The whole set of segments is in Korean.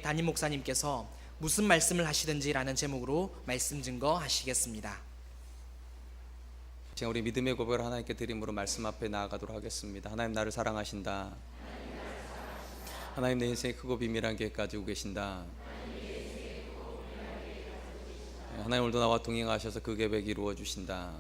담임 목사님께서 무슨 말씀을 하시든지라는 제목으로 말씀 증거하시겠습니다. 우리 믿음의 고백을 하나님께 드림으로 말씀 앞에 나아가도록 하겠습니다. 하나님, 나를 사랑하신다. 하나님, 내 인생에 크고 비밀한 계획 가지고 계신다. 하나님, 오늘도 나와 동행하셔서 그 계획 이루어 주신다.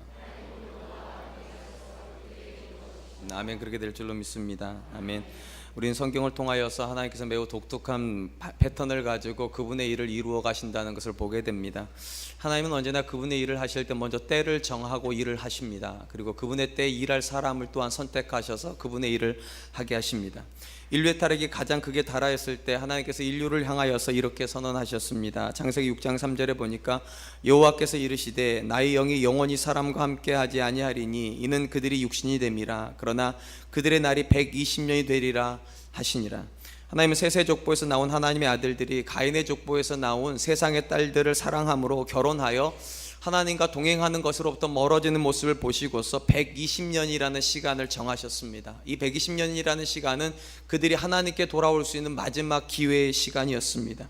아멘. 그렇게 될 줄로 믿습니다. 아멘. 우리는 성경을 통하여서 하나님께서 매우 독특한 패턴을 가지고 그분의 일을 이루어 가신다는 것을 보게 됩니다. 하나님은 언제나 그분의 일을 하실 때 먼저 때를 정하고 일을 하십니다. 그리고 그분의 때에 일할 사람을 또한 선택하셔서 그분의 일을 하게 하십니다. 인류의 타락이 가장 극에 달하였을 때 하나님께서 인류를 향하여서 이렇게 선언하셨습니다. 창세기 6장 3절에 보니까 여호와께서 이르시되 나의 영이 영원히 사람과 함께 하지 아니하리니 이는 그들이 육신이 됨이라. 그러나 그들의 날이 120년이 되리라 하시니라. 하나님은 셋의 족보에서 나온 하나님의 아들들이 가인의 족보에서 나온 세상의 딸들을 사랑함으로 결혼하여 하나님과 동행하는 것으로부터 멀어지는 모습을 보시고서 120년이라는 시간을 정하셨습니다. 이 120년이라는 시간은 그들이 하나님께 돌아올 수 있는 마지막 기회의 시간이었습니다.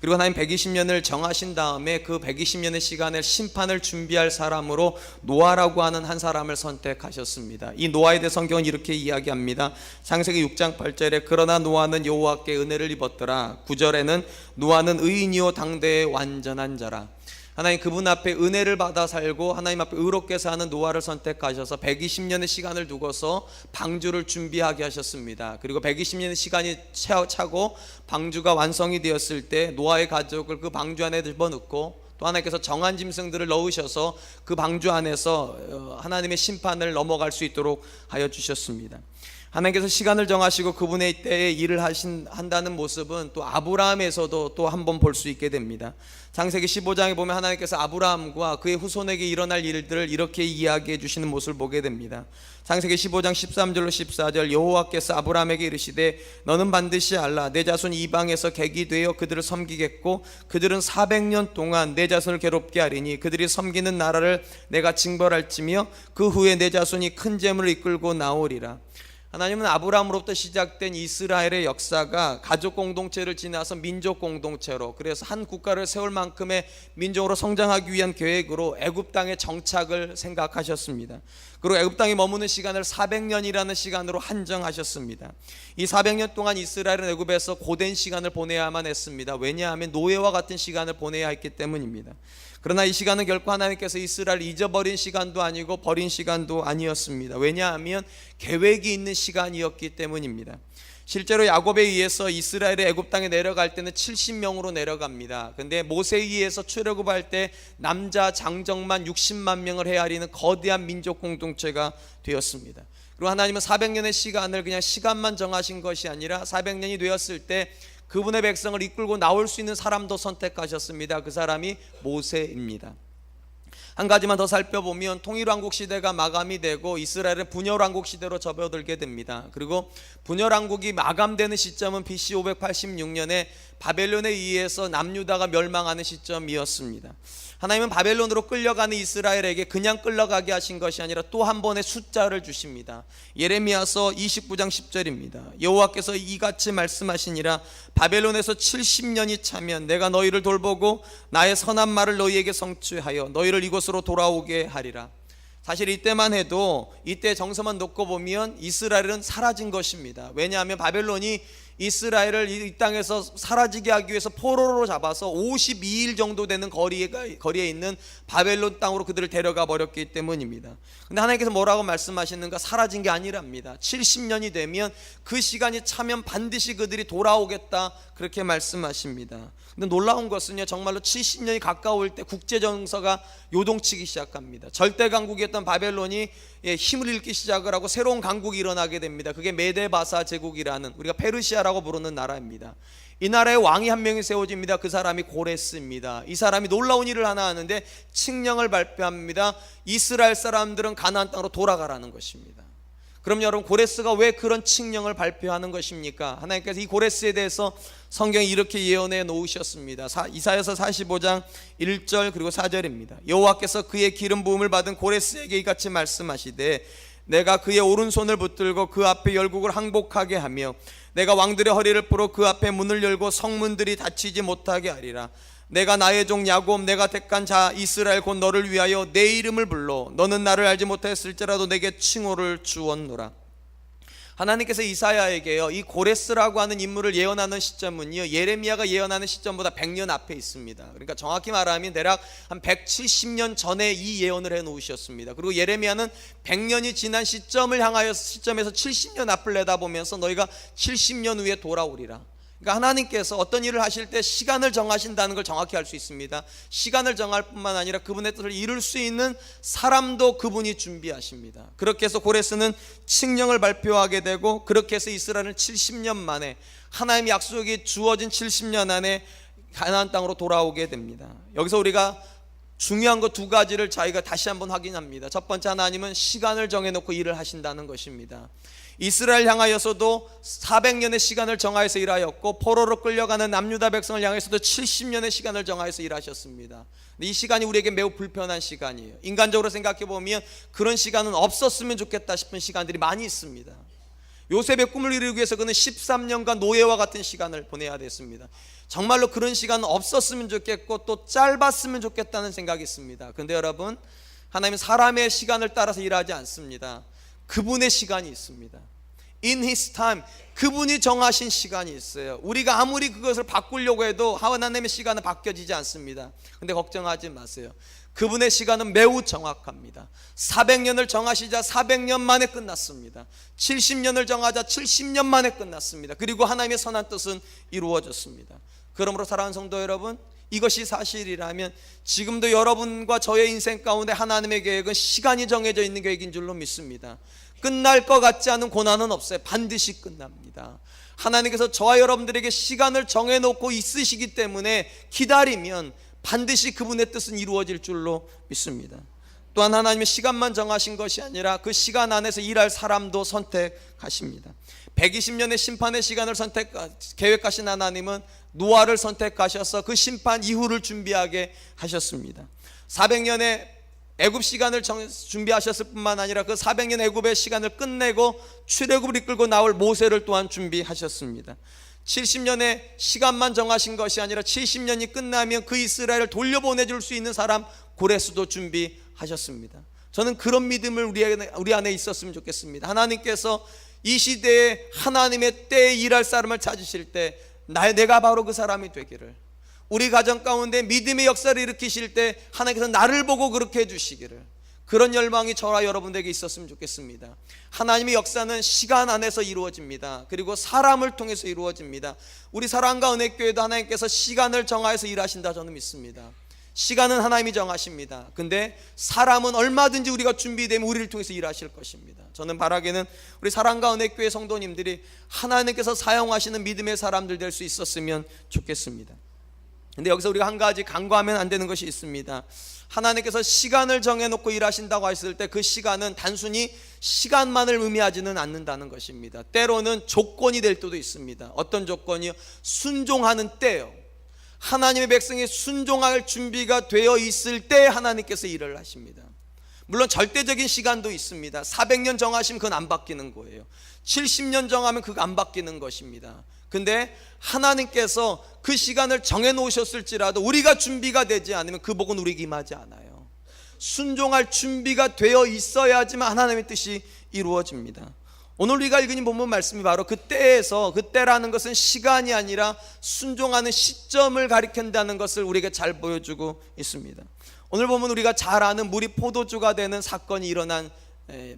그리고 하나님 120년을 정하신 다음에 그 120년의 시간을 심판을 준비할 사람으로 노아라고 하는 한 사람을 선택하셨습니다. 이 노아에 대해 성경은 이렇게 이야기합니다. 창세기 6장 8절에 그러나 노아는 여호와께 은혜를 입었더라. 9절에는 노아는 의인이요 당대의 완전한 자라. 하나님, 그분 앞에 은혜를 받아 살고 하나님 앞에 의롭게 사는 노아를 선택하셔서 120년의 시간을 두고서 방주를 준비하게 하셨습니다. 그리고 120년의 시간이 차고 방주가 완성이 되었을 때 노아의 가족을 그 방주 안에 집어넣고 또 하나님께서 정한 짐승들을 넣으셔서 그 방주 안에서 하나님의 심판을 넘어갈 수 있도록 하여 주셨습니다. 하나님께서 시간을 정하시고 그분의 때에 일을 한다는 모습은 또 아브라함에서도 또 한 번 볼 수 있게 됩니다. 창세기 15장에 보면 하나님께서 아브라함과 그의 후손에게 일어날 일들을 이렇게 이야기해 주시는 모습을 보게 됩니다. 창세기 15장 13절로 14절 여호와께서 아브라함에게 이르시되 너는 반드시 알라. 내 자손이 이방에서 객이 되어 그들을 섬기겠고 그들은 400년 동안 내 자손을 괴롭게 하리니 그들이 섬기는 나라를 내가 징벌할지며 그 후에 내 자손이 큰 재물을 이끌고 나오리라. 하나님은 아브라함으로부터 시작된 이스라엘의 역사가 가족 공동체를 지나서 민족 공동체로, 그래서 한 국가를 세울 만큼의 민족으로 성장하기 위한 계획으로 애굽 땅의 정착을 생각하셨습니다. 그리고 애굽 땅에 머무는 시간을 400년이라는 시간으로 한정하셨습니다. 이 400년 동안 이스라엘은 애굽에서 고된 시간을 보내야만 했습니다. 왜냐하면 노예와 같은 시간을 보내야 했기 때문입니다. 그러나 이 시간은 결코 하나님께서 이스라엘을 잊어버린 시간도 아니고 버린 시간도 아니었습니다. 왜냐하면 계획이 있는 시간이었기 때문입니다. 실제로 야곱에 의해서 이스라엘이 애굽 땅에 내려갈 때는 70명으로 내려갑니다. 근데 모세에 의해서 출애굽할 때 남자 장정만 60만 명을 헤아리는 거대한 민족 공동체가 되었습니다. 그리고 하나님은 400년의 시간을 그냥 시간만 정하신 것이 아니라 400년이 되었을 때 그분의 백성을 이끌고 나올 수 있는 사람도 선택하셨습니다. 그 사람이 모세입니다. 한 가지만 더 살펴보면 통일왕국 시대가 마감이 되고 이스라엘은 분열왕국 시대로 접어들게 됩니다. 그리고 분열왕국이 마감되는 시점은 BC 586년에 바벨론에 의해서 남유다가 멸망하는 시점이었습니다. 하나님은 바벨론으로 끌려가는 이스라엘에게 그냥 끌려가게 하신 것이 아니라 또 한 번의 숫자를 주십니다. 예레미야서 29장 10절입니다. 여호와께서 이같이 말씀하시니라. 바벨론에서 70년이 차면 내가 너희를 돌보고 나의 선한 말을 너희에게 성취하여 너희를 이곳으로 돌아오게 하리라. 사실 이때만 해도 이때 정서만 놓고 보면 이스라엘은 사라진 것입니다. 왜냐하면 바벨론이 이스라엘을 이 땅에서 사라지게 하기 위해서 포로로 잡아서 52일 정도 되는 거리에 있는 바벨론 땅으로 그들을 데려가 버렸기 때문입니다. 근데 하나님께서 뭐라고 말씀하시는가? 사라진 게 아니랍니다. 70년이 되면 그 시간이 차면 반드시 그들이 돌아오겠다, 그렇게 말씀하십니다. 근데 놀라운 것은요, 정말로 70년이 가까울 때 국제 정서가 요동치기 시작합니다. 절대 강국이었던 바벨론이 힘을 잃기 시작을 하고 새로운 강국이 일어나게 됩니다. 그게 메데바사 제국이라는, 우리가 페르시아라고 부르는 나라입니다. 이 나라에 왕이 한 명이 세워집니다. 그 사람이 고레스입니다. 이 사람이 놀라운 일을 하나 하는데 칙령을 발표합니다. 이스라엘 사람들은 가나안 땅으로 돌아가라는 것입니다. 그럼 여러분, 고레스가 왜 그런 칙령을 발표하는 것입니까? 하나님께서 이 고레스에 대해서 성경에 이렇게 예언해 놓으셨습니다. 이사야서 45장 1절 그리고 4절입니다. 여호와께서 그의 기름 부음을 받은 고레스에게 이같이 말씀하시되 내가 그의 오른손을 붙들고 그 앞에 열국을 항복하게 하며 내가 왕들의 허리를 풀어 그 앞에 문을 열고 성문들이 닫히지 못하게 하리라. 내가 나의 종 야곱 내가 택한 자 이스라엘 곧 너를 위하여 내 이름을 불러 너는 나를 알지 못했을지라도 내게 칭호를 주었노라. 하나님께서 이사야에게요, 이 고레스라고 하는 인물을 예언하는 시점은요, 예레미야가 예언하는 시점보다 100년 앞에 있습니다. 그러니까 정확히 말하면 대략 한 170년 전에 이 예언을 해 놓으셨습니다. 그리고 예레미야는 100년이 지난 시점에서 70년 앞을 내다보면서 너희가 70년 후에 돌아오리라. 그러니까 하나님께서 어떤 일을 하실 때 시간을 정하신다는 걸 정확히 알 수 있습니다. 시간을 정할 뿐만 아니라 그분의 뜻을 이룰 수 있는 사람도 그분이 준비하십니다. 그렇게 해서 고레스는 칙령을 발표하게 되고, 그렇게 해서 이스라엘은 70년 만에, 하나님의 약속이 주어진 70년 안에 가나안 땅으로 돌아오게 됩니다. 여기서 우리가 중요한 거 두 가지를 저희가 다시 한번 확인합니다. 첫 번째, 하나님은 시간을 정해놓고 일을 하신다는 것입니다. 이스라엘 향하여서도 400년의 시간을 정하여서 일하였고, 포로로 끌려가는 남유다 백성을 향해서도 70년의 시간을 정하여서 일하셨습니다. 근데 이 시간이 우리에게 매우 불편한 시간이에요. 인간적으로 생각해 보면 그런 시간은 없었으면 좋겠다 싶은 시간들이 많이 있습니다. 요셉의 꿈을 이루기 위해서 그는 13년간 노예와 같은 시간을 보내야 됐습니다. 정말로 그런 시간은 없었으면 좋겠고 또 짧았으면 좋겠다는 생각이 있습니다. 그런데 여러분, 하나님은 사람의 시간을 따라서 일하지 않습니다. 그분의 시간이 있습니다. In His time, 그분이 정하신 시간이 있어요. 우리가 아무리 그것을 바꾸려고 해도 하나님의 시간은 바뀌어지지 않습니다. 그런데 걱정하지 마세요. 그분의 시간은 매우 정확합니다. 400년을 정하시자 400년 만에 끝났습니다. 70년을 정하자 70년 만에 끝났습니다. 그리고 하나님의 선한 뜻은 이루어졌습니다. 그러므로 사랑하는 성도 여러분, 이것이 사실이라면 지금도 여러분과 저의 인생 가운데 하나님의 계획은 시간이 정해져 있는 계획인 줄로 믿습니다. 끝날 것 같지 않은 고난은 없어요. 반드시 끝납니다. 하나님께서 저와 여러분들에게 시간을 정해놓고 있으시기 때문에 기다리면 반드시 그분의 뜻은 이루어질 줄로 믿습니다. 또한 하나님의 시간만 정하신 것이 아니라 그 시간 안에서 일할 사람도 선택하십니다. 120년의 심판의 시간을 계획하신 하나님은 노아를 선택하셔서 그 심판 이후를 준비하게 하셨습니다. 400년의 애굽 시간을 준비하셨을 뿐만 아니라 그 400년 애굽의 시간을 끝내고 출애굽을 이끌고 나올 모세를 또한 준비하셨습니다. 70년의 시간만 정하신 것이 아니라 70년이 끝나면 그 이스라엘을 돌려보내줄 수 있는 사람 고레스도 준비하셨습니다. 저는 그런 믿음을 우리 안에 있었으면 좋겠습니다. 하나님께서 이 시대에 하나님의 때에 일할 사람을 찾으실 때 내가 바로 그 사람이 되기를, 우리 가정 가운데 믿음의 역사를 일으키실 때 하나님께서 나를 보고 그렇게 해주시기를, 그런 열망이 저와 여러분에게 있었으면 좋겠습니다. 하나님의 역사는 시간 안에서 이루어집니다. 그리고 사람을 통해서 이루어집니다. 우리 사랑과 은혜교회도 하나님께서 시간을 정하여서 일하신다 저는 믿습니다. 시간은 하나님이 정하십니다. 근데 사람은 얼마든지 우리가 준비되면 우리를 통해서 일하실 것입니다. 저는 바라기는 우리 사랑과 은혜교회 성도님들이 하나님께서 사용하시는 믿음의 사람들 될 수 있었으면 좋겠습니다. 근데 여기서 우리가 한 가지 간과하면 안 되는 것이 있습니다. 하나님께서 시간을 정해놓고 일하신다고 했을 때 그 시간은 단순히 시간만을 의미하지는 않는다는 것입니다. 때로는 조건이 될 때도 있습니다. 어떤 조건이요? 순종하는 때요. 하나님의 백성이 순종할 준비가 되어 있을 때 하나님께서 일을 하십니다. 물론 절대적인 시간도 있습니다. 400년 정하시면 그건 안 바뀌는 거예요. 70년 정하면 그거 안 바뀌는 것입니다. 근데 하나님께서 그 시간을 정해 놓으셨을지라도 우리가 준비가 되지 않으면 그 복은 우리에게 임하지 않아요. 순종할 준비가 되어 있어야지만 하나님의 뜻이 이루어집니다. 오늘 우리가 읽은 본문 말씀이 바로 그때에서, 그때라는 것은 시간이 아니라 순종하는 시점을 가리킨다는 것을 우리에게 잘 보여주고 있습니다. 오늘 보면 우리가 잘 아는 물이 포도주가 되는 사건이 일어난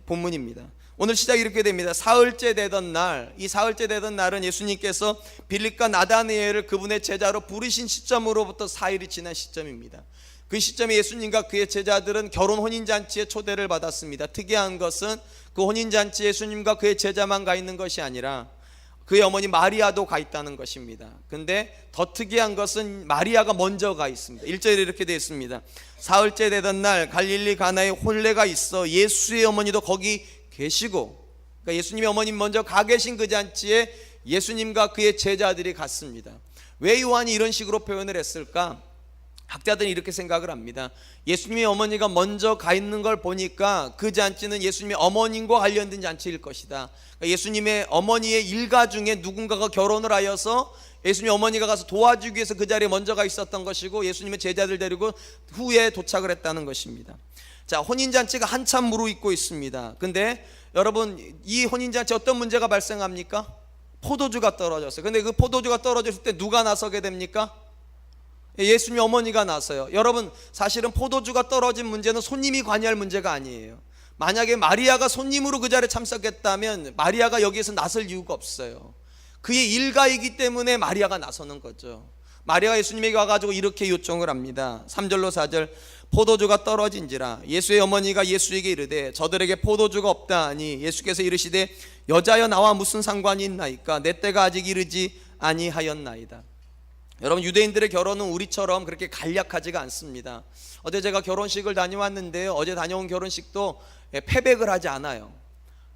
본문입니다. 오늘 시작이 이렇게 됩니다. 사흘째 되던 날, 이 사흘째 되던 날은 예수님께서 빌립과 나다니엘을 그분의 제자로 부르신 시점으로부터 4일이 지난 시점입니다. 그 시점에 예수님과 그의 제자들은 결혼 혼인잔치에 초대를 받았습니다. 특이한 것은 그 혼인잔치에 예수님과 그의 제자만 가 있는 것이 아니라 그의 어머니 마리아도 가 있다는 것입니다. 근데 더 특이한 것은 마리아가 먼저 가 있습니다. 1절에 이렇게 되어 있습니다. 사흘째 되던 날 갈릴리 가나에 혼례가 있어 예수의 어머니도 거기 계시고, 그러니까 예수님의 어머님 먼저 가 계신 그 잔치에 예수님과 그의 제자들이 갔습니다. 왜 요한이 이런 식으로 표현을 했을까? 학자들은 이렇게 생각을 합니다. 예수님의 어머니가 먼저 가 있는 걸 보니까 그 잔치는 예수님의 어머님과 관련된 잔치일 것이다. 그러니까 예수님의 어머니의 일가 중에 누군가가 결혼을 하여서 예수님의 어머니가 가서 도와주기 위해서 그 자리에 먼저 가 있었던 것이고, 예수님의 제자들 데리고 후에 도착을 했다는 것입니다. 자, 혼인잔치가 한참 무르익고 있습니다. 근데 여러분, 이 혼인잔치 어떤 문제가 발생합니까? 포도주가 떨어졌어요. 근데 그 포도주가 떨어졌을 때 누가 나서게 됩니까? 예수님의 어머니가 나서요. 여러분, 사실은 포도주가 떨어진 문제는 손님이 관여할 문제가 아니에요. 만약에 마리아가 손님으로 그 자리에 참석했다면 마리아가 여기에서 나설 이유가 없어요. 그의 일가이기 때문에 마리아가 나서는 거죠. 마리아가 예수님에게 와가지고 이렇게 요청을 합니다. 3절로 4절. 포도주가 떨어진지라 예수의 어머니가 예수에게 이르되 저들에게 포도주가 없다 하니 예수께서 이르시되 여자여 나와 무슨 상관이 있나이까 내 때가 아직 이르지 아니하였나이다. 여러분, 유대인들의 결혼은 우리처럼 그렇게 간략하지가 않습니다. 어제 제가 결혼식을 다녀왔는데요, 어제 다녀온 결혼식도 패백을 하지 않아요.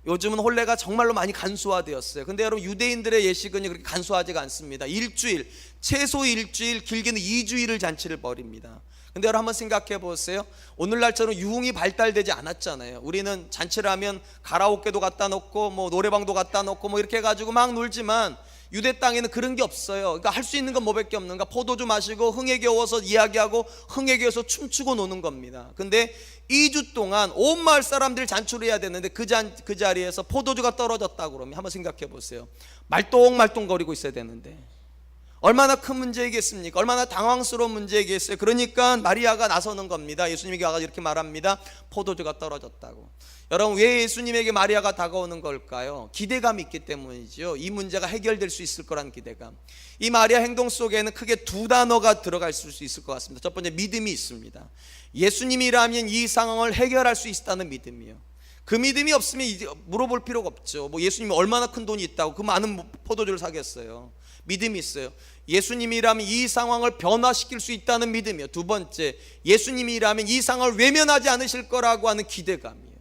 요즘은 혼례가 정말로 많이 간소화되었어요. 근데 여러분, 유대인들의 예식은 그렇게 간소하지가 않습니다. 일주일, 최소 일주일, 길게는 2주일을 잔치를 벌입니다. 근데 여러분, 한번 생각해 보세요. 오늘날처럼 유흥이 발달되지 않았잖아요. 우리는 잔치를 하면 가라오케도 갖다 놓고 뭐 노래방도 갖다 놓고 뭐 이렇게 해가지고 막 놀지만, 유대 땅에는 그런 게 없어요. 그러니까 할 수 있는 건 뭐밖에 없는가? 포도주 마시고 흥에 겨워서 이야기하고 흥에 겨워서 춤추고 노는 겁니다. 근데 2주 동안 온 마을 사람들이 잔치를 해야 되는데 그 자리에서 포도주가 떨어졌다고 그러면 한번 생각해 보세요. 말똥말똥거리고 있어야 되는데 얼마나 큰 문제이겠습니까? 얼마나 당황스러운 문제이겠어요? 그러니까 마리아가 나서는 겁니다. 예수님에게 와서 이렇게 말합니다. 포도주가 떨어졌다고. 여러분, 왜 예수님에게 마리아가 다가오는 걸까요? 기대감이 있기 때문이죠. 이 문제가 해결될 수 있을 거라는 기대감. 이 마리아 행동 속에는 크게 두 단어가 들어갈 수 있을 것 같습니다. 첫 번째, 믿음이 있습니다. 예수님이라면 이 상황을 해결할 수 있다는 믿음이요. 그 믿음이 없으면 이제 물어볼 필요가 없죠. 뭐 예수님이 얼마나 큰 돈이 있다고 그 많은 포도주를 사겠어요. 믿음이 있어요. 예수님이라면 이 상황을 변화시킬 수 있다는 믿음이요. 두 번째, 예수님이라면 이 상황을 외면하지 않으실 거라고 하는 기대감이에요.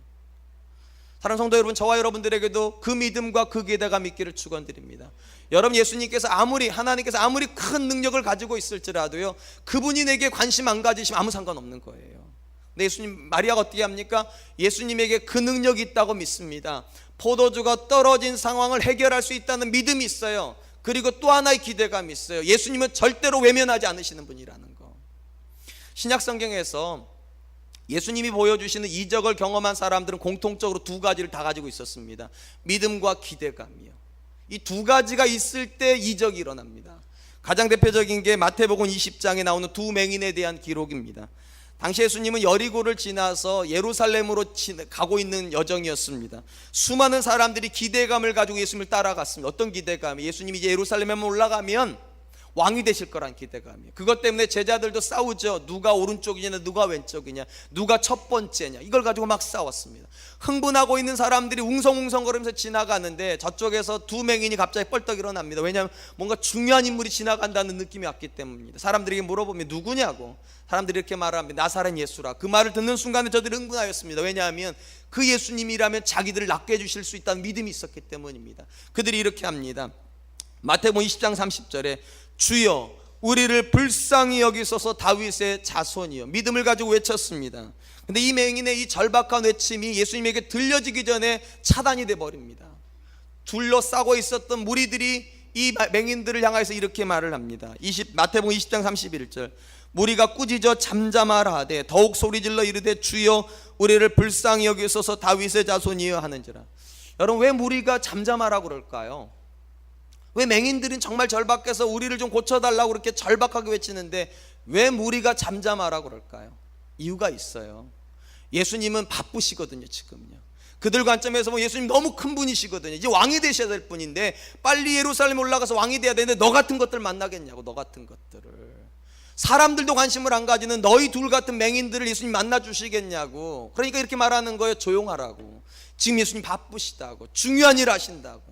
사랑하는 성도 여러분, 저와 여러분들에게도 그 믿음과 그 기대감 있기를 축원드립니다. 여러분, 하나님께서 아무리 큰 능력을 가지고 있을지라도요, 그분이 내게 관심 안 가지시면 아무 상관없는 거예요. 근데 마리아가 어떻게 합니까? 예수님에게 그 능력이 있다고 믿습니다. 포도주가 떨어진 상황을 해결할 수 있다는 믿음이 있어요. 그리고 또 하나의 기대감이 있어요. 예수님은 절대로 외면하지 않으시는 분이라는 거. 신약 성경에서 예수님이 보여주시는 이적을 경험한 사람들은 공통적으로 두 가지를 다 가지고 있었습니다. 믿음과 기대감이요. 이 두 가지가 있을 때 이적이 일어납니다. 가장 대표적인 게 마태복음 20장에 나오는 두 맹인에 대한 기록입니다. 당시 예수님은 여리고를 지나서 예루살렘으로 가고 있는 여정이었습니다. 수많은 사람들이 기대감을 가지고 예수님을 따라갔습니다. 어떤 기대감이? 예수님이 이제 예루살렘에 올라가면 왕이 되실 거란 기대감이에요. 그것 때문에 제자들도 싸우죠. 누가 오른쪽이냐 누가 왼쪽이냐, 누가 첫 번째냐, 이걸 가지고 막 싸웠습니다. 흥분하고 있는 사람들이 웅성웅성거리면서 지나가는데 저쪽에서 두 맹인이 갑자기 뻘떡 일어납니다. 왜냐하면 뭔가 중요한 인물이 지나간다는 느낌이 왔기 때문입니다. 사람들에게 물어보면 누구냐고, 사람들이 이렇게 말을 합니다. 나사렛 예수라. 그 말을 듣는 순간에 저들이 흥분하였습니다. 왜냐하면 그 예수님이라면 자기들을 낫게 해주실 수 있다는 믿음이 있었기 때문입니다. 그들이 이렇게 합니다. 마태복음 20장 30절에 주여 우리를 불쌍히 여기소서 다윗의 자손이여, 믿음을 가지고 외쳤습니다. 근데 이 맹인의 이 절박한 외침이 예수님에게 들려지기 전에 차단이 돼 버립니다. 둘러싸고 있었던 무리들이 이 맹인들을 향해서 이렇게 말을 합니다. 마태복음 20장 31절. 무리가 꾸짖어 잠잠하라 하되 더욱 소리질러 이르되 주여 우리를 불쌍히 여기소서 다윗의 자손이여 하는지라. 여러분, 왜 무리가 잠잠하라고 그럴까요? 왜 맹인들은 정말 절박해서 우리를 좀 고쳐달라고 그렇게 절박하게 외치는데 왜 무리가 잠잠하라고 그럴까요? 이유가 있어요. 예수님은 바쁘시거든요. 지금요. 그들 관점에서 보면 예수님 너무 큰 분이시거든요. 이제 왕이 되셔야 될 분인데 빨리 예루살렘 올라가서 왕이 돼야 되는데 너 같은 것들 만나겠냐고. 너 같은 것들을, 사람들도 관심을 안 가지는 너희 둘 같은 맹인들을 예수님 만나 주시겠냐고. 그러니까 이렇게 말하는 거예요. 조용하라고. 지금 예수님 바쁘시다고, 중요한 일 하신다고.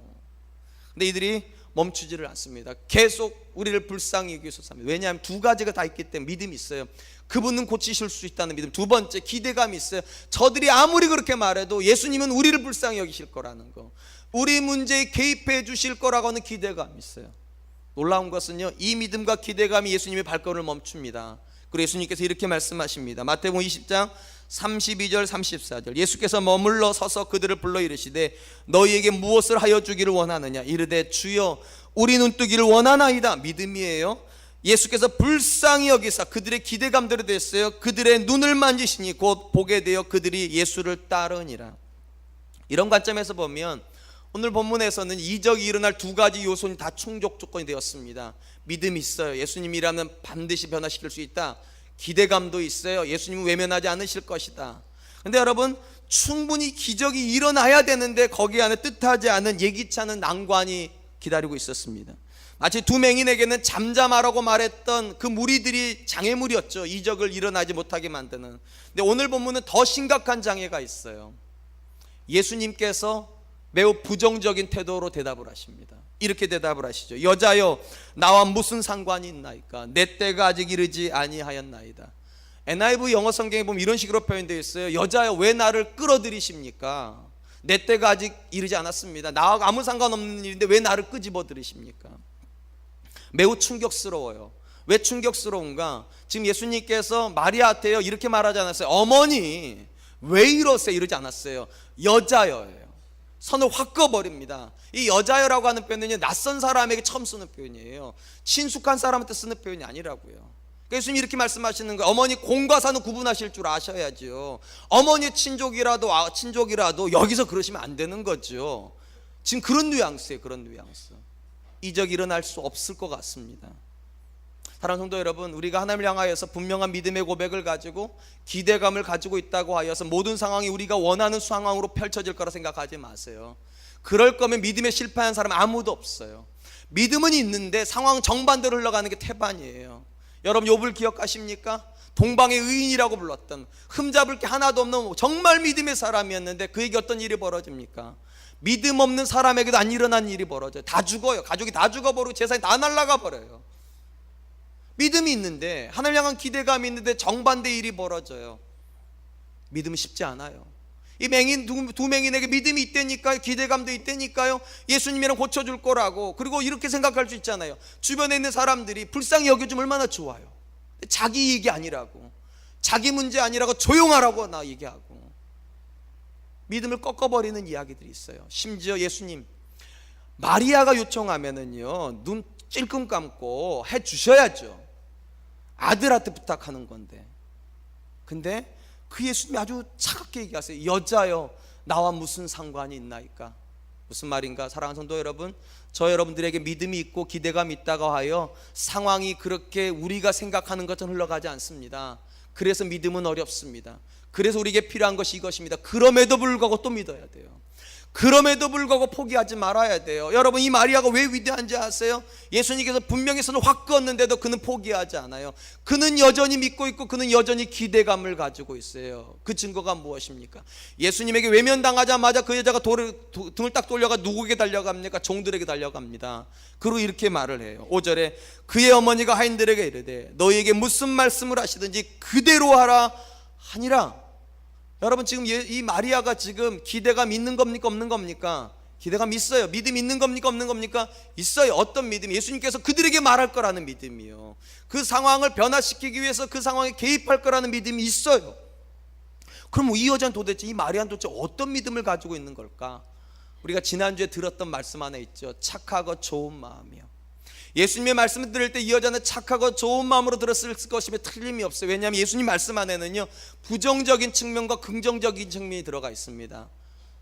근데 이들이 멈추지를 않습니다. 계속 우리를 불쌍히 여기소서 합니다. 왜냐하면 두 가지가 다 있기 때문에 믿음이 있어요. 그분은 고치실 수 있다는 믿음. 두 번째, 기대감이 있어요. 저들이 아무리 그렇게 말해도 예수님은 우리를 불쌍히 여기실 거라는 거, 우리 문제에 개입해 주실 거라고 하는 기대감이 있어요. 놀라운 것은요, 이 믿음과 기대감이 예수님의 발걸음을 멈춥니다. 그리고 예수님께서 이렇게 말씀하십니다. 마태복음 20장 32절 34절 예수께서 머물러 서서 그들을 불러 이르시되 너희에게 무엇을 하여 주기를 원하느냐 이르되 주여 우리 눈뜨기를 원하나이다. 믿음이에요. 예수께서 불쌍히 여기사 그들의 기대감대로 됐어요. 그들의 눈을 만지시니 곧 보게 되어 그들이 예수를 따르니라. 이런 관점에서 보면 오늘 본문에서는 이적이 일어날 두 가지 요소는 다 충족 조건이 되었습니다. 믿음이 있어요. 예수님이라면 반드시 변화시킬 수 있다. 기대감도 있어요. 예수님은 외면하지 않으실 것이다. 근데 여러분, 충분히 기적이 일어나야 되는데 거기 안에 뜻하지 않은 예기치 않은 난관이 기다리고 있었습니다. 마치 두 맹인에게는 잠잠하라고 말했던 그 무리들이 장애물이었죠. 이적을 일어나지 못하게 만드는. 근데 오늘 본문은 더 심각한 장애가 있어요. 예수님께서 매우 부정적인 태도로 대답을 하십니다. 이렇게 대답을 하시죠. 여자여 나와 무슨 상관이 있나이까 내 때가 아직 이르지 아니하였나이다. NIV 영어 성경에 보면 이런 식으로 표현되어 있어요. 여자여 왜 나를 끌어들이십니까? 내 때가 아직 이르지 않았습니다. 나와 아무 상관없는 일인데 왜 나를 끄집어 들이십니까? 매우 충격스러워요. 왜 충격스러운가? 지금 예수님께서 마리아한테요 이렇게 말하지 않았어요. 어머니 왜 이러세요? 이러지 않았어요. 여자여예요. 선을 확 꺼버립니다. 이 여자여라고 하는 표현은요 낯선 사람에게 처음 쓰는 표현이에요. 친숙한 사람한테 쓰는 표현이 아니라고요. 예수님이 이렇게 말씀하시는 거예요. 어머니 공과 사는 구분하실 줄 아셔야죠. 어머니 친족이라도 여기서 그러시면 안 되는 거죠. 지금 그런 뉘앙스예요. 그런 뉘앙스. 이적이 일어날 수 없을 것 같습니다. 사랑하는 성도 여러분, 우리가 하나님을 향하여서 분명한 믿음의 고백을 가지고 기대감을 가지고 있다고 하여서 모든 상황이 우리가 원하는 상황으로 펼쳐질 거라 생각하지 마세요. 그럴 거면 믿음에 실패한 사람 아무도 없어요. 믿음은 있는데 상황 정반대로 흘러가는 게 태반이에요. 여러분 욥을 기억하십니까? 동방의 의인이라고 불렀던 흠잡을 게 하나도 없는 정말 믿음의 사람이었는데 그에게 어떤 일이 벌어집니까? 믿음 없는 사람에게도 안 일어난 일이 벌어져요. 다 죽어요. 가족이 다 죽어버리고 재산이 다 날아가 버려요. 믿음이 있는데 하나님을 향한 기대감이 있는데 정반대 일이 벌어져요. 믿음은 쉽지 않아요. 이 맹인 두 맹인에게 믿음이 있다니까요. 기대감도 있다니까요. 예수님이랑 고쳐줄 거라고. 그리고 이렇게 생각할 수 있잖아요. 주변에 있는 사람들이 불쌍히 여겨주면 얼마나 좋아요. 자기 얘기 아니라고, 자기 문제 아니라고 조용하라고 나 얘기하고 믿음을 꺾어버리는 이야기들이 있어요. 심지어 예수님 마리아가 요청하면은요 눈 찔끔 감고 해 주셔야죠. 아들한테 부탁하는 건데. 근데 그 예수님이 아주 차갑게 얘기하세요. 여자여 나와 무슨 상관이 있나이까. 무슨 말인가? 사랑하는 성도 여러분, 저 여러분들에게 믿음이 있고 기대감이 있다고 하여 상황이 그렇게 우리가 생각하는 것처럼 흘러가지 않습니다. 그래서 믿음은 어렵습니다. 그래서 우리에게 필요한 것이 이것입니다. 그럼에도 불구하고 또 믿어야 돼요. 그럼에도 불구하고 포기하지 말아야 돼요. 여러분 이 마리아가 왜 위대한지 아세요? 예수님께서 분명히 손을 확 껐는데도 그는 포기하지 않아요. 그는 여전히 믿고 있고 그는 여전히 기대감을 가지고 있어요. 그 증거가 무엇입니까? 예수님에게 외면당하자마자 그 여자가 등을 딱 돌려가 누구에게 달려갑니까? 종들에게 달려갑니다. 그리고 이렇게 말을 해요. 5절에 그의 어머니가 하인들에게 이르되 너희에게 무슨 말씀을 하시든지 그대로 하라 하니라. 여러분 지금 이 마리아가 지금 기대감 있는 겁니까 없는 겁니까? 기대감 있어요. 믿음 있는 겁니까 없는 겁니까? 있어요. 어떤 믿음? 예수님께서 그들에게 말할 거라는 믿음이요. 그 상황을 변화시키기 위해서 그 상황에 개입할 거라는 믿음이 있어요. 그럼 이 여자는 도대체 이 마리아는 도대체 어떤 믿음을 가지고 있는 걸까? 우리가 지난주에 들었던 말씀 안에 있죠. 착하고 좋은 마음이요. 예수님의 말씀을 들을 때 이 여자는 착하고 좋은 마음으로 들었을 것임에 틀림이 없어요. 왜냐하면 예수님 말씀 안에는요 부정적인 측면과 긍정적인 측면이 들어가 있습니다.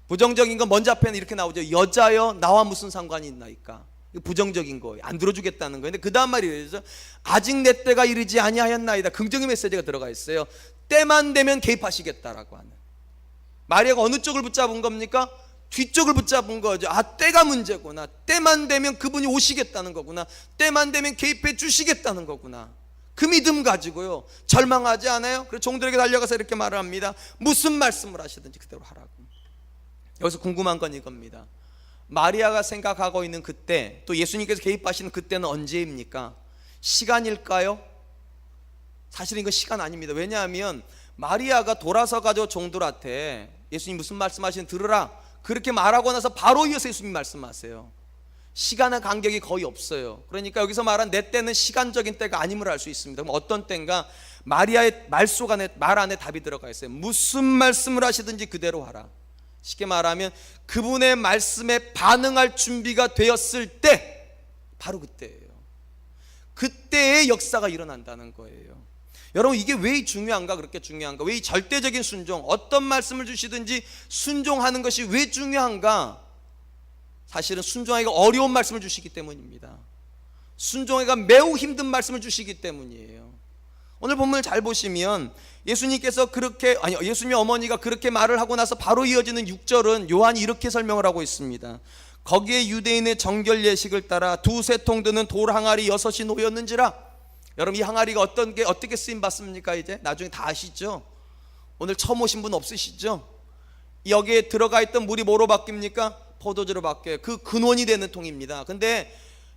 부정적인 건 먼저 앞에는 이렇게 나오죠. 여자여 나와 무슨 상관이 있나이까. 부정적인 거예요. 안 들어주겠다는 거예요. 근데 그 다음 말이 이래서 아직 내 때가 이르지 아니하였나이다. 긍정의 메시지가 들어가 있어요. 때만 되면 개입하시겠다라고 하는. 마리아가 어느 쪽을 붙잡은 겁니까? 뒤쪽을 붙잡은 거죠. 아, 때가 문제구나. 때만 되면 그분이 오시겠다는 거구나. 때만 되면 개입해 주시겠다는 거구나. 그 믿음 가지고요 절망하지 않아요. 그래서 종들에게 달려가서 이렇게 말을 합니다. 무슨 말씀을 하시든지 그대로 하라고. 여기서 궁금한 건 이겁니다. 마리아가 생각하고 있는 그때, 또 예수님께서 개입하시는 그때는 언제입니까? 시간일까요? 사실은 이건 시간 아닙니다. 왜냐하면 마리아가 돌아서 가지고 종들한테 예수님 무슨 말씀하시는지 들으라 그렇게 말하고 나서 바로 이어서 예수님 말씀하세요. 시간의 간격이 거의 없어요. 그러니까 여기서 말한 내 때는 시간적인 때가 아님을 알 수 있습니다. 그럼 어떤 때인가? 마리아의 말 안에 답이 들어가 있어요. 무슨 말씀을 하시든지 그대로 하라. 쉽게 말하면 그분의 말씀에 반응할 준비가 되었을 때, 바로 그때예요. 그때의 역사가 일어난다는 거예요. 여러분, 이게 왜 중요한가? 그렇게 중요한가? 왜 이 절대적인 순종, 어떤 말씀을 주시든지 순종하는 것이 왜 중요한가? 사실은 순종하기가 어려운 말씀을 주시기 때문입니다. 순종하기가 매우 힘든 말씀을 주시기 때문이에요. 오늘 본문을 잘 보시면 예수님께서 예수님 어머니가 그렇게 말을 하고 나서 바로 이어지는 6절은 요한이 이렇게 설명을 하고 있습니다. 거기에 유대인의 정결 예식을 따라 두세 통 드는 돌 항아리 6이 놓였는지라. 여러분, 이 항아리가 어떻게 쓰임 받습니까? 이제 나중에 다 아시죠? 오늘 처음 오신 분 없으시죠? 여기에 들어가 있던 물이 뭐로 바뀝니까? 포도주로 바뀌어요. 그 근원이 되는 통입니다. 근데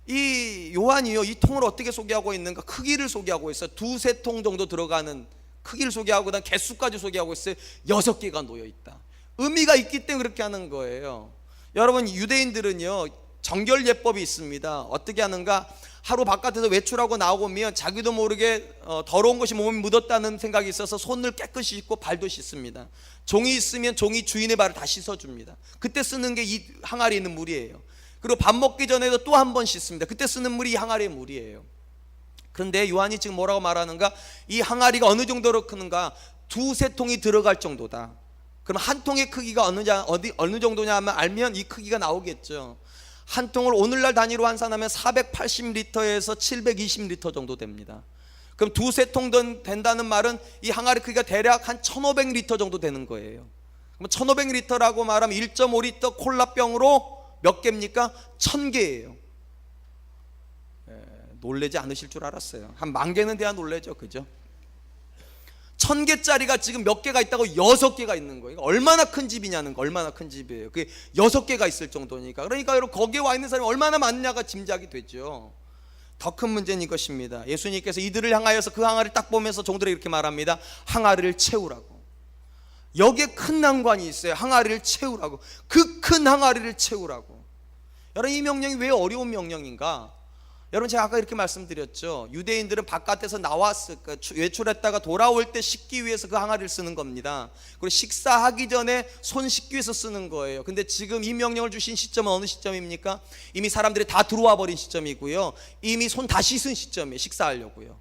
이 요한이요, 이 통을 어떻게 소개하고 있는가? 크기를 소개하고 있어요. 두세 통 정도 들어가는 크기를 소개하고, 그다음 개수까지 소개하고 있어요. 6개가 놓여 있다. 의미가 있기 때문에 그렇게 하는 거예요. 여러분, 유대인들은요 정결 예법이 있습니다. 어떻게 하는가? 하루 바깥에서 외출하고 나오면 자기도 모르게 더러운 것이 몸에 묻었다는 생각이 있어서 손을 깨끗이 씻고 발도 씻습니다. 종이 있으면 종이 주인의 발을 다 씻어줍니다. 그때 쓰는 게 이 항아리에 있는 물이에요. 그리고 밥 먹기 전에도 또 한 번 씻습니다. 그때 쓰는 물이 이 항아리의 물이에요. 그런데 요한이 지금 뭐라고 말하는가? 이 항아리가 어느 정도로 크는가? 두세 통이 들어갈 정도다. 그럼 한 통의 크기가 어느 정도냐 하면 알면 이 크기가 나오겠죠. 한 통을 오늘날 단위로 환산하면 480리터에서 720리터 정도 됩니다. 그럼 두세 통 된다는 말은 이 항아리 크기가 대략 한 1500리터 정도 되는 거예요. 그럼 1500리터라고 말하면 1.5리터 콜라병으로 몇 개입니까? 1000개예요. 놀라지 않으실 줄 알았어요. 한 10,000개는 돼야 놀라죠, 그죠? 1000개짜리가 지금 몇 개가 있다고 6개가 있는 거예요. 얼마나 큰 집이냐는 거, 얼마나 큰 집이에요. 그게 6개가 있을 정도니까. 그러니까 여러분, 거기에 와 있는 사람이 얼마나 많냐가 짐작이 되죠. 더 큰 문제는 이것입니다. 예수님께서 이들을 향하여서 그 항아리를 딱 보면서 종들에게 이렇게 말합니다. 항아리를 채우라고. 여기에 큰 난관이 있어요. 항아리를 채우라고. 그 큰 항아리를 채우라고. 여러분, 이 명령이 왜 어려운 명령인가? 여러분, 제가 아까 이렇게 말씀드렸죠. 유대인들은 바깥에서 외출했다가 돌아올 때 씻기 위해서 그 항아리를 쓰는 겁니다. 그리고 식사하기 전에 손 씻기 위해서 쓰는 거예요. 근데 지금 이 명령을 주신 시점은 어느 시점입니까? 이미 사람들이 다 들어와 버린 시점이고요. 이미 손 다 씻은 시점이에요. 식사하려고요.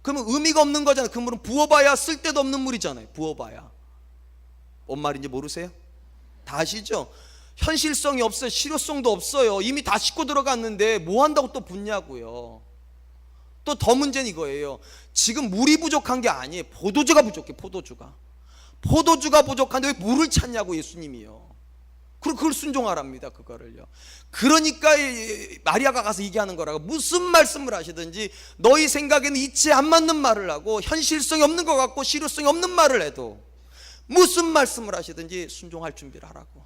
그러면 의미가 없는 거잖아요. 그 물은 부어봐야 쓸데도 없는 물이잖아요. 부어봐야. 뭔 말인지 모르세요? 다 아시죠? 현실성이 없어요. 실효성도 없어요. 이미 다 씻고 들어갔는데 뭐 한다고 또 붓냐고요. 또 더 문제는 이거예요. 지금 물이 부족한 게 아니에요. 포도주가 부족해. 포도주가 부족한데 왜 물을 찾냐고, 예수님이요. 그리고 그걸 순종하랍니다. 그거를요. 그러니까 마리아가 가서 얘기하는 거라고. 무슨 말씀을 하시든지 너희 생각에는 이치에 안 맞는 말을 하고 현실성이 없는 것 같고 실효성이 없는 말을 해도 무슨 말씀을 하시든지 순종할 준비를 하라고.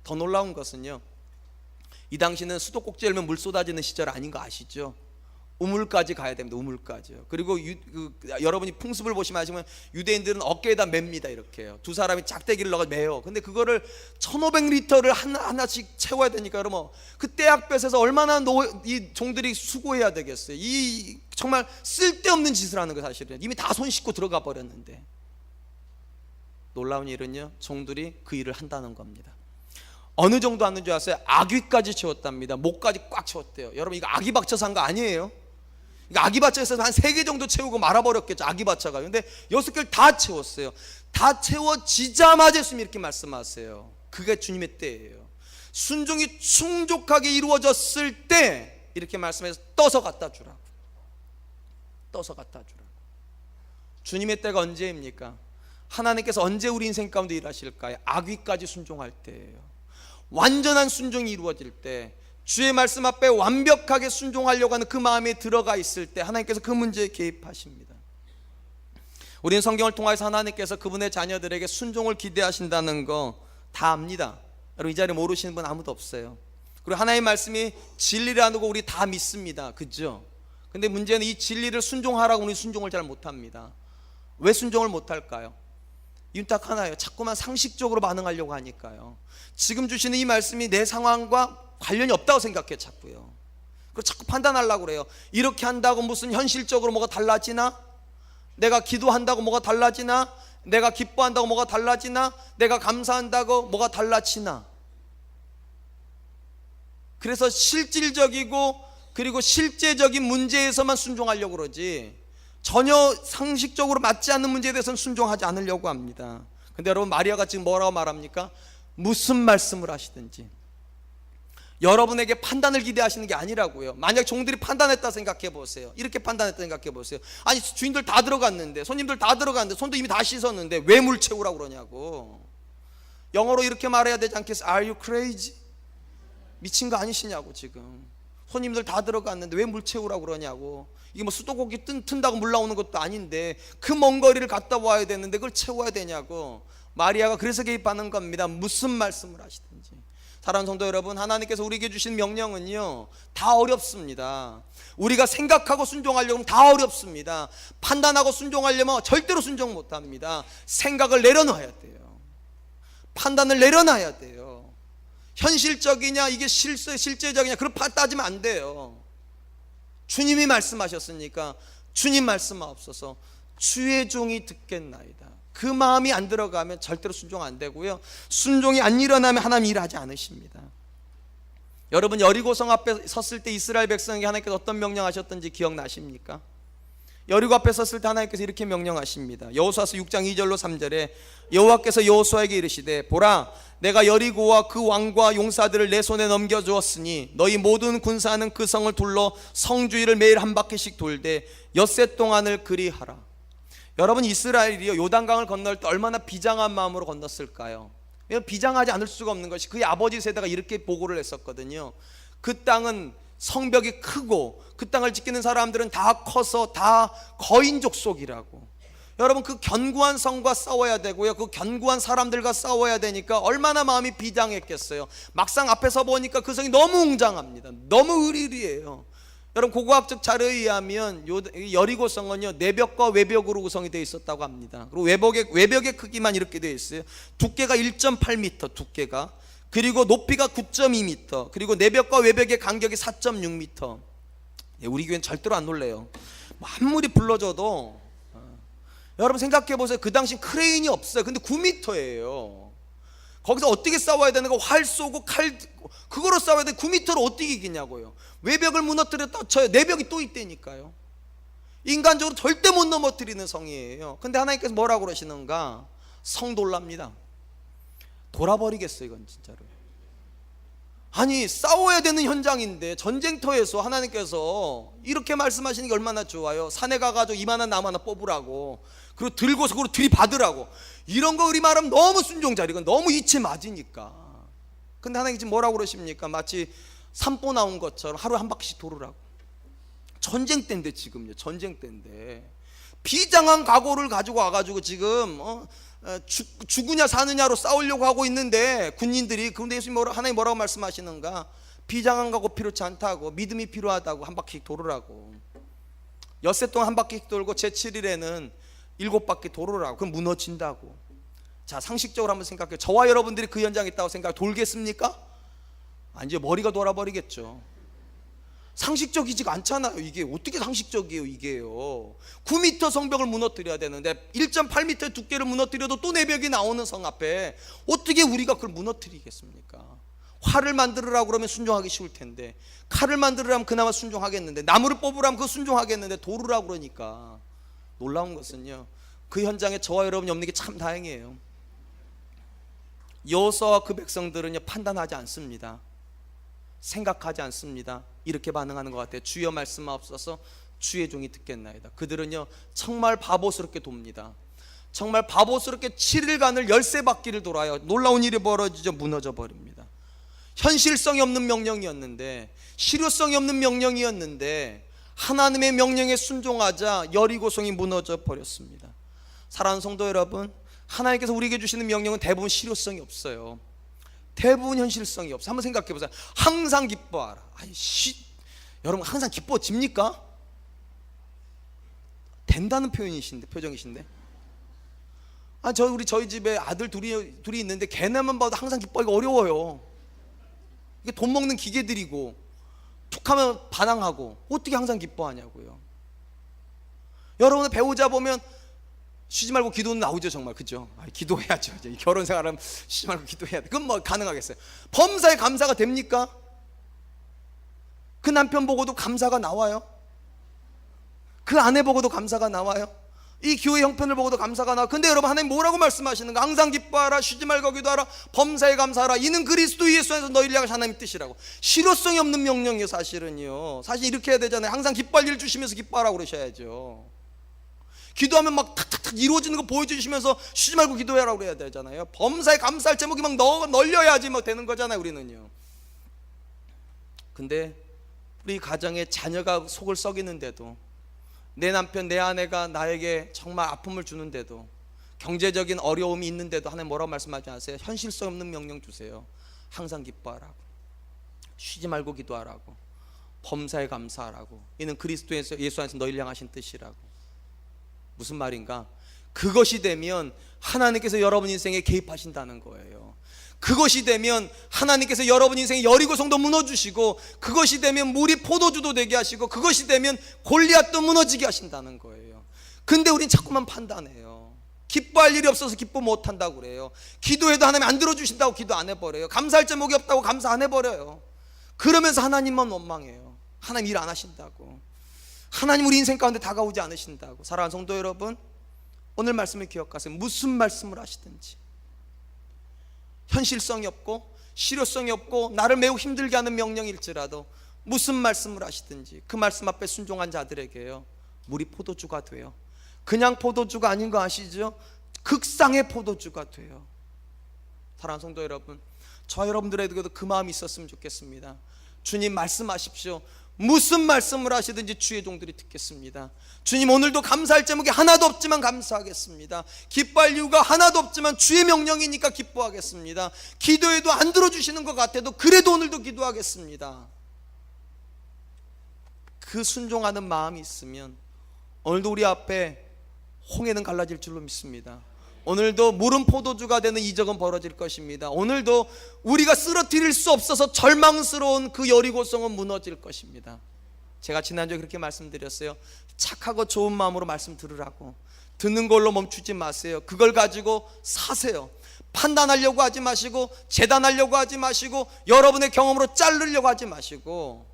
더 놀라운 것은요, 이 당시는 수도꼭지 열면 물 쏟아지는 시절 아닌 거 아시죠? 우물까지 가야 됩니다. 우물까지요. 그리고 여러분이 풍습을 보시면 아시면 유대인들은 어깨에다 맵니다. 이렇게요. 두 사람이 짝대기를 넣어 매요. 근데 그거를 1500리터를 하나씩 채워야 되니까 그러면 그 떼약볕에서 얼마나 이 종들이 수고해야 되겠어요. 이 정말 쓸데없는 짓을 하는 거 사실은. 이미 다 손 씻고 들어가 버렸는데. 놀라운 일은요, 종들이 그 일을 한다는 겁니다. 어느 정도 하는 줄 아세요? 아귀까지 채웠답니다. 목까지 꽉 채웠대요. 여러분, 이거 아기 받쳐서 한 거 아니에요? 이거 아기 받쳐서 한 3개 정도 채우고 말아버렸겠죠. 아기 받쳐가. 근데 6개를 다 채웠어요. 다 채워지자마자 예수님이 이렇게 말씀하세요. 그게 주님의 때예요. 순종이 충족하게 이루어졌을 때 이렇게 말씀해서 떠서 갖다 주라고. 떠서 갖다 주라고. 주님의 때가 언제입니까? 하나님께서 언제 우리 인생 가운데 일하실까요? 아귀까지 순종할 때예요. 완전한 순종이 이루어질 때, 주의 말씀 앞에 완벽하게 순종하려고 하는 그 마음에 들어가 있을 때 하나님께서 그 문제에 개입하십니다. 우리는 성경을 통해서 하나님께서 그분의 자녀들에게 순종을 기대하신다는 거 다 압니다. 여러분, 이 자리에 모르시는 분 아무도 없어요. 그리고 하나님의 말씀이 진리라는 거 우리 다 믿습니다. 그죠? 근데 문제는 이 진리를 순종하라고 우리 순종을 잘 못합니다. 왜 순종을 못할까요? 이유는 딱 하나예요. 자꾸만 상식적으로 반응하려고 하니까요. 지금 주시는 이 말씀이 내 상황과 관련이 없다고 생각해 자꾸요. 그리고 자꾸 판단하려고 그래요. 이렇게 한다고 무슨 현실적으로 뭐가 달라지나? 내가 기도한다고 뭐가 달라지나? 내가 기뻐한다고 뭐가 달라지나? 내가 감사한다고 뭐가 달라지나? 그래서 실질적이고 그리고 실제적인 문제에서만 순종하려고 그러지, 전혀 상식적으로 맞지 않는 문제에 대해서는 순종하지 않으려고 합니다. 근데 여러분, 마리아가 지금 뭐라고 말합니까? 무슨 말씀을 하시든지 여러분에게 판단을 기대하시는 게 아니라고요. 만약 종들이 판단했다 생각해 보세요. 이렇게 판단했다 생각해 보세요. 아니, 주인들 다 들어갔는데, 손님들 다 들어갔는데, 손도 이미 다 씻었는데 왜 물 채우라고 그러냐고. 영어로 이렇게 말해야 되지 않겠어요? Are you crazy? 미친 거 아니시냐고. 지금 손님들 다 들어갔는데 왜 물 채우라고 그러냐고. 이게 뭐 수도꼭지 튼다고 물 나오는 것도 아닌데 그 먼 거리를 갔다 와야 되는데 그걸 채워야 되냐고. 마리아가 그래서 개입하는 겁니다. 무슨 말씀을 하시든지. 사랑하는 성도 여러분, 하나님께서 우리에게 주신 명령은요, 다 어렵습니다. 우리가 생각하고 순종하려면 다 어렵습니다. 판단하고 순종하려면 절대로 순종 못합니다. 생각을 내려놔야 돼요. 판단을 내려놔야 돼요. 현실적이냐 이게 실제적이냐 그걸 따지면 안 돼요. 주님이 말씀하셨으니까 주님 말씀하옵소서, 주의 종이 듣겠나이다. 그 마음이 안 들어가면 절대로 순종 안 되고요, 순종이 안 일어나면 하나님 일하지 않으십니다. 여러분, 여리고성 앞에 섰을 때 이스라엘 백성에게 하나님께서 어떤 명령하셨던지 기억나십니까? 여리고 앞에 섰을 때 하나님께서 이렇게 명령하십니다. 여호수아서 6장 2절로 3절에 여호와께서 여호수아에게 이르시되, 보라, 내가 여리고와 그 왕과 용사들을 내 손에 넘겨주었으니 너희 모든 군사는 그 성을 둘러 성주위를 매일 한 바퀴씩 돌되 엿새 동안을 그리하라. 여러분, 이스라엘이요, 요단강을 건널 때 얼마나 비장한 마음으로 건넜을까요? 비장하지 않을 수가 없는 것이, 그의 아버지 세대가 이렇게 보고를 했었거든요. 그 땅은 성벽이 크고 그 땅을 지키는 사람들은 다 커서 다 거인족 속이라고. 여러분, 그 견고한 성과 싸워야 되고요, 그 견고한 사람들과 싸워야 되니까 얼마나 마음이 비장했겠어요. 막상 앞에서 보니까 그 성이 너무 웅장합니다. 너무 으리으리해요. 여러분, 고고학적 자료에 의하면 여리고성은요, 내벽과 외벽으로 구성이 되어 있었다고 합니다. 그리고 외벽의 크기만 이렇게 되어 있어요. 두께가 1.8m 두께가, 그리고 높이가 9.2m, 그리고 내벽과 외벽의 간격이 4.6m. 우리 교회는 절대로 안 놀래요. 아무리 불러줘도. 여러분 생각해 보세요. 그 당시 크레인이 없어요. 근데 9m예요. 거기서 어떻게 싸워야 되는 거? 활 쏘고 칼, 그거로 싸워야 돼. 9m로 어떻게 이기냐고요. 외벽을 무너뜨렸다 쳐요. 내벽이 또 있다니까요. 인간적으로 절대 못 넘어뜨리는 성이에요. 근데 하나님께서 뭐라고 그러시는가? 성 돌랍니다. 돌아버리겠어 이건 진짜로. 아니, 싸워야 되는 현장인데 전쟁터에서 하나님께서 이렇게 말씀하시는 게 얼마나 좋아요. 산에 가가지고 이만한 나무 하나 뽑으라고, 그리고 들고서 그걸 들이받으라고. 이런 거 우리 말하면 너무 순종자리, 이건 너무 이치 맞으니까. 근데 하나님 지금 뭐라고 그러십니까? 마치 산보 나온 것처럼 하루에 한 바퀴씩 돌으라고. 전쟁 때인데, 지금요, 전쟁 때인데 비장한 각오를 가지고 와가지고 지금 죽으냐 사느냐로 싸우려고 하고 있는데 군인들이, 그런데 예수님 하나님 뭐라고 말씀하시는가? 비장한 각오 필요치 않다고, 믿음이 필요하다고. 한 바퀴 돌으라고. 엿새 동안 한 바퀴 돌고 제7일에는 7바퀴 돌으라고. 그럼 무너진다고. 자, 상식적으로 한번 생각해요. 저와 여러분들이 그 현장에 있다고 생각, 돌겠습니까? 이제 머리가 돌아버리겠죠. 상식적이지가 않잖아요. 이게 어떻게 상식적이에요 이게요. 9m 성벽을 무너뜨려야 되는데 1.8m 두께를 무너뜨려도 또 내벽이 나오는 성 앞에 어떻게 우리가 그걸 무너뜨리겠습니까? 활을 만들으라고 그러면 순종하기 쉬울 텐데, 칼을 만들으라면 그나마 순종하겠는데, 나무를 뽑으라면 그거 순종하겠는데, 돌으라고 그러니까. 놀라운 것은요, 그 현장에 저와 여러분이 없는 게 참 다행이에요. 여호수아와 그 백성들은요, 판단하지 않습니다. 생각하지 않습니다. 이렇게 반응하는 것 같아요. 주여 말씀하옵소서, 주의 종이 듣겠나이다. 그들은요, 정말 바보스럽게 돕니다. 정말 바보스럽게 7일간을 13바퀴를 돌아요. 놀라운 일이 벌어지죠. 무너져 버립니다. 현실성이 없는 명령이었는데, 실효성이 없는 명령이었는데, 하나님의 명령에 순종하자 여리고성이 무너져 버렸습니다. 사랑하는 성도 여러분, 하나님께서 우리에게 주시는 명령은 대부분 실효성이 없어요. 대부분 현실성이 없어요. 한번 생각해 보세요. 항상 기뻐하라. 여러분, 항상 기뻐집니까? 된다는 표정이신데. 저희 집에 아들 둘이 있는데 걔네만 봐도 항상 기뻐하기가 어려워요. 이게 돈 먹는 기계들이고 툭하면 반항하고 어떻게 항상 기뻐하냐고요. 여러분의 배우자 보면 쉬지 말고 기도는 나오죠, 정말. 그죠? 기도해야죠. 이제 결혼 생활하면 쉬지 말고 기도해야 돼. 그건 뭐 가능하겠어요? 범사에 감사가 됩니까? 그 남편 보고도 감사가 나와요? 그 아내 보고도 감사가 나와요? 이 교회 형편을 보고도 감사가 나와. 근데 여러분, 하나님 뭐라고 말씀하시는가? 항상 기뻐하라, 쉬지 말고 기도하라, 범사에 감사하라, 이는 그리스도 예수 안에서 너희를 향하신 하나님 뜻이라고. 실효성이 없는 명령이에요. 사실은요. 사실 이렇게 해야 되잖아요. 항상 기뻐할 일 주시면서 기뻐하라고 그러셔야죠. 기도하면 막 탁탁탁 이루어지는 거 보여주시면서 쉬지 말고 기도해라고 그래야 되잖아요. 범사에 감사할 제목이 막 널려야지 뭐 되는 거잖아요, 우리는요. 근데 우리 가정에 자녀가 속을 썩이는데도, 내 남편 내 아내가 나에게 정말 아픔을 주는데도, 경제적인 어려움이 있는데도 하나님 뭐라고 말씀하지 않으세요? 현실성 없는 명령 주세요. 항상 기뻐하라고, 쉬지 말고 기도하라고, 범사에 감사하라고, 이는 그리스도에서 예수 안에서 너희를 향하신 뜻이라고. 무슨 말인가? 그것이 되면 하나님께서 여러분 인생에 개입하신다는 거예요. 그것이 되면 하나님께서 여러분 인생에 여리고성도 무너주시고, 그것이 되면 물이 포도주도 되게 하시고, 그것이 되면 골리앗도 무너지게 하신다는 거예요. 근데 우린 자꾸만 판단해요. 기뻐할 일이 없어서 기뻐 못한다고 그래요. 기도해도 하나님 안 들어주신다고 기도 안 해버려요. 감사할 제목이 없다고 감사 안 해버려요. 그러면서 하나님만 원망해요. 하나님 일 안 하신다고, 하나님 우리 인생 가운데 다가오지 않으신다고. 사랑하는 성도 여러분, 오늘 말씀을 기억하세요. 무슨 말씀을 하시든지 현실성이 없고 실효성이 없고 나를 매우 힘들게 하는 명령일지라도 무슨 말씀을 하시든지 그 말씀 앞에 순종한 자들에게요, 물이 포도주가 돼요. 그냥 포도주가 아닌 거 아시죠? 극상의 포도주가 돼요. 사랑하는 성도 여러분, 저 여러분들에게도 그 마음이 있었으면 좋겠습니다. 주님 말씀하십시오. 무슨 말씀을 하시든지 주의 종들이 듣겠습니다. 주님, 오늘도 감사할 제목이 하나도 없지만 감사하겠습니다. 기뻐할 이유가 하나도 없지만 주의 명령이니까 기뻐하겠습니다. 기도해도 안 들어주시는 것 같아도 그래도 오늘도 기도하겠습니다. 그 순종하는 마음이 있으면 오늘도 우리 앞에 홍해는 갈라질 줄로 믿습니다. 오늘도 물은 포도주가 되는 이적은 벌어질 것입니다. 오늘도 우리가 쓰러뜨릴 수 없어서 절망스러운 그 여리고성은 무너질 것입니다. 제가 지난주에 그렇게 말씀드렸어요. 착하고 좋은 마음으로 말씀 들으라고. 듣는 걸로 멈추지 마세요. 그걸 가지고 사세요. 판단하려고 하지 마시고, 재단하려고 하지 마시고, 여러분의 경험으로 자르려고 하지 마시고,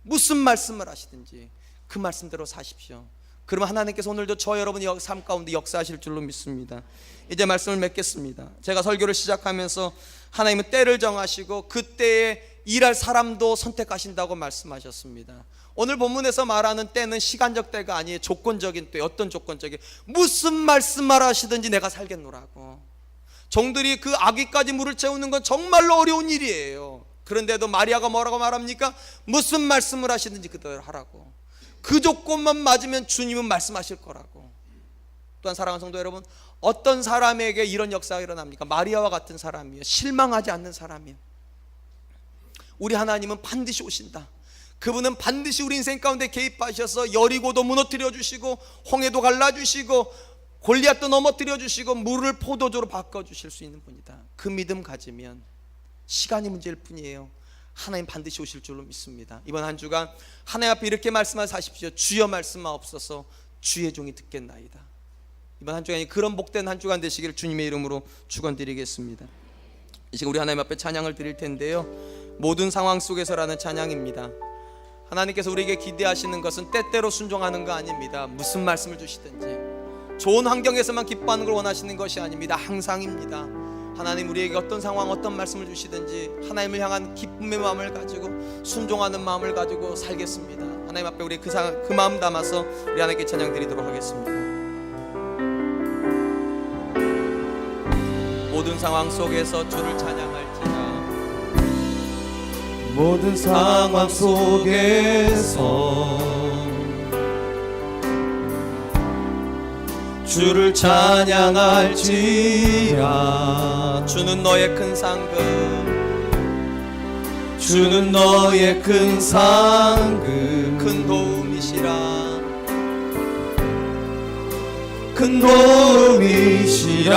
무슨 말씀을 하시든지 그 말씀대로 사십시오. 그러면 하나님께서 오늘도 저 여러분의 삶 가운데 역사하실 줄로 믿습니다. 이제 말씀을 맺겠습니다. 제가 설교를 시작하면서 하나님은 때를 정하시고 그때에 일할 사람도 선택하신다고 말씀하셨습니다. 오늘 본문에서 말하는 때는 시간적 때가 아니에요. 조건적인 때. 어떤 조건적인? 무슨 말씀을 하시든지 내가 살겠노라고. 종들이 그 아기까지 물을 채우는 건 정말로 어려운 일이에요. 그런데도 마리아가 뭐라고 말합니까? 무슨 말씀을 하시든지 그대로 하라고. 그 조건만 맞으면 주님은 말씀하실 거라고. 또한 사랑하는 성도 여러분, 어떤 사람에게 이런 역사가 일어납니까? 마리아와 같은 사람이에요. 실망하지 않는 사람이에요. 우리 하나님은 반드시 오신다. 그분은 반드시 우리 인생 가운데 개입하셔서 여리고도 무너뜨려 주시고, 홍해도 갈라주시고, 골리앗도 넘어뜨려 주시고, 물을 포도주로 바꿔주실 수 있는 분이다. 그 믿음 가지면 시간이 문제일 뿐이에요. 하나님 반드시 오실 줄로 믿습니다. 이번 한 주간 하나님 앞에 이렇게 말씀하십시오. 주여 말씀하옵소서, 주의 종이 듣겠나이다. 이번 한 주간이 그런 복된 한 주간 되시기를 주님의 이름으로 축원드리겠습니다. 이 시간 우리 하나님 앞에 찬양을 드릴 텐데요, 모든 상황 속에서라는 찬양입니다. 하나님께서 우리에게 기대하시는 것은 때때로 순종하는 거 아닙니다. 무슨 말씀을 주시든지 좋은 환경에서만 기뻐하는 걸 원하시는 것이 아닙니다. 항상입니다. 하나님 우리에게 어떤 상황, 어떤 말씀을 주시든지 하나님을 향한 기쁨의 마음을 가지고, 순종하는 마음을 가지고 살겠습니다. 하나님 앞에 우리 그 마음 담아서 우리 하나님께 찬양 드리도록 하겠습니다. 모든 상황 속에서 주를 찬양할지라. 모든 상황 속에서 주를 찬양할지라. 주는 너의 큰 상급, 주는 너의 큰 상급, 큰 도움이시라. 큰 도움이시라.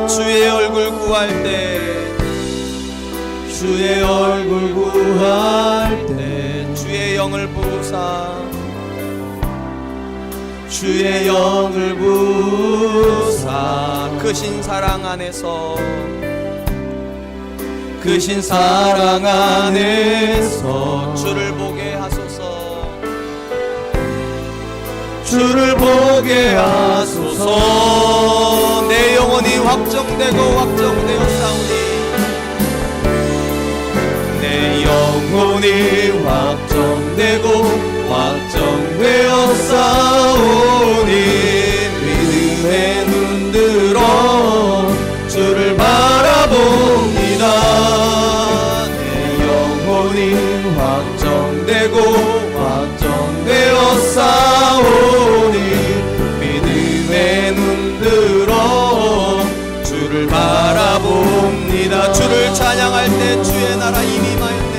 주의 얼굴 구할 때, 주의 얼굴 구할 때 주옵사. 주의 영을 부사 크신 사랑 안에서 크신 사랑 안에서 주를 보게 하소서. 주를 보게 하소서. 내 영혼이 확정되고 확정되었사오니 내 영혼이 확정되고 확정되어 싸우니 믿음의 눈들어 주를 바라봅니다. 내 영혼이 확정되고 확정되어 싸우니 믿음의 눈들어 주를 바라봅니다. 주를 찬양할 때 주의 나라 이미 임하였네.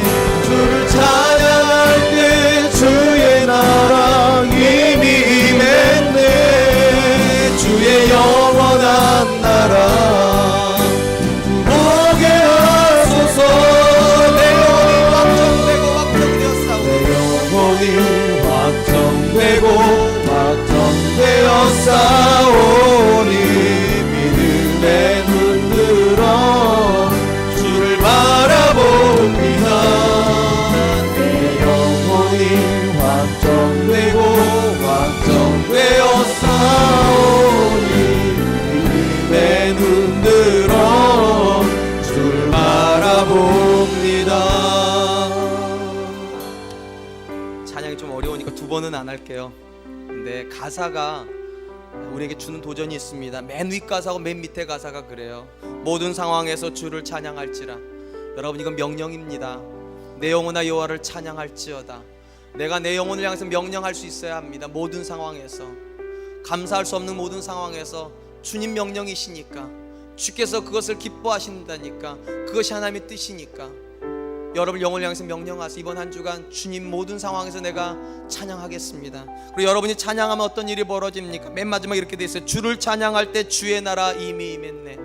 주를 찬양할 때 주의 나라 이미 임했네. 주의 영원한 나라 보게 하소서. 내 영혼이 확정되고 확정되었사오니 내 영혼이 확정되고 확정되어 싸우니 믿음의 눈들어 주를 바라봅니다. 내 영혼이 확정되고 확정되어 싸우니 믿음의 눈들어 주를 바라봅니다. 찬양이 좀 어려우니까 두 번은 안 할게요. 근데 가사가 우리에게 주는 도전이 있습니다. 맨 윗 가사하고 맨 밑에 가사가 그래요. 모든 상황에서 주를 찬양할지라. 여러분, 이건 명령입니다. 내 영혼아 여호와를 찬양할지어다. 내가 내 영혼을 향해서 명령할 수 있어야 합니다. 모든 상황에서, 감사할 수 없는 모든 상황에서 주님 명령이시니까, 주께서 그것을 기뻐하신다니까, 그것이 하나님의 뜻이니까 여러분 영혼을 향해서 명령하세요. 이번 한 주간 주님 모든 상황에서 내가 찬양하겠습니다. 그리고 여러분이 찬양하면 어떤 일이 벌어집니까? 맨 마지막에 이렇게 돼 있어요. 주를 찬양할 때 주의 나라 이미 임했네.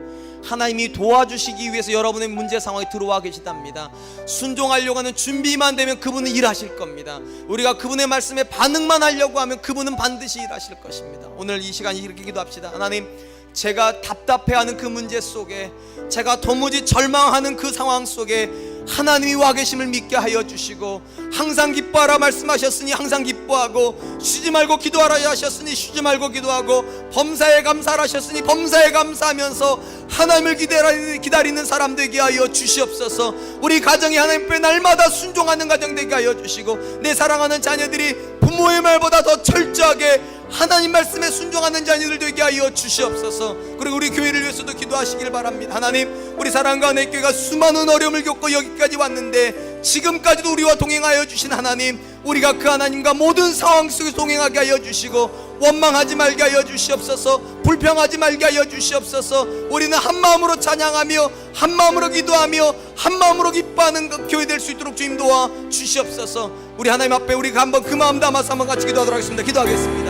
하나님이 도와주시기 위해서 여러분의 문제 상황에 들어와 계시답니다. 순종하려고 하는 준비만 되면 그분은 일하실 겁니다. 우리가 그분의 말씀에 반응만 하려고 하면 그분은 반드시 일하실 것입니다. 오늘 이 시간 이렇게 기도합시다. 하나님, 제가 답답해하는 그 문제 속에, 제가 도무지 절망하는 그 상황 속에 하나님이 와 계심을 믿게 하여 주시고, 항상 기뻐하라 말씀하셨으니 항상 기뻐하고, 쉬지 말고 기도하라 하셨으니 쉬지 말고 기도하고, 범사에 감사하라 하셨으니 범사에 감사하면서 하나님을 기다리는 사람 되게 하여 주시옵소서. 우리 가정이 하나님 앞에 날마다 순종하는 가정 되게 하여 주시고, 내 사랑하는 자녀들이 부모의 말보다 더 철저하게 하나님 말씀에 순종하는 자녀들 되게 하여 주시옵소서. 그리고 우리 교회를 위해서도 기도하시길 바랍니다. 하나님, 우리 사랑과 내 교회가 수많은 어려움을 겪고 여기까지 왔는데 지금까지도 우리와 동행하여 주신 하나님, 우리가 그 하나님과 모든 상황 속에 동행하게 하여 주시고, 원망하지 말게 하여 주시옵소서. 불평하지 말게 하여 주시옵소서. 우리는 한 마음으로 찬양하며 한 마음으로 기도하며 한 마음으로 기뻐하는 그 교회 될 수 있도록 주님 도와 주시옵소서. 우리 하나님 앞에 우리가 한번 그 마음 담아서 한번 같이 기도하도록 하겠습니다. 기도하겠습니다.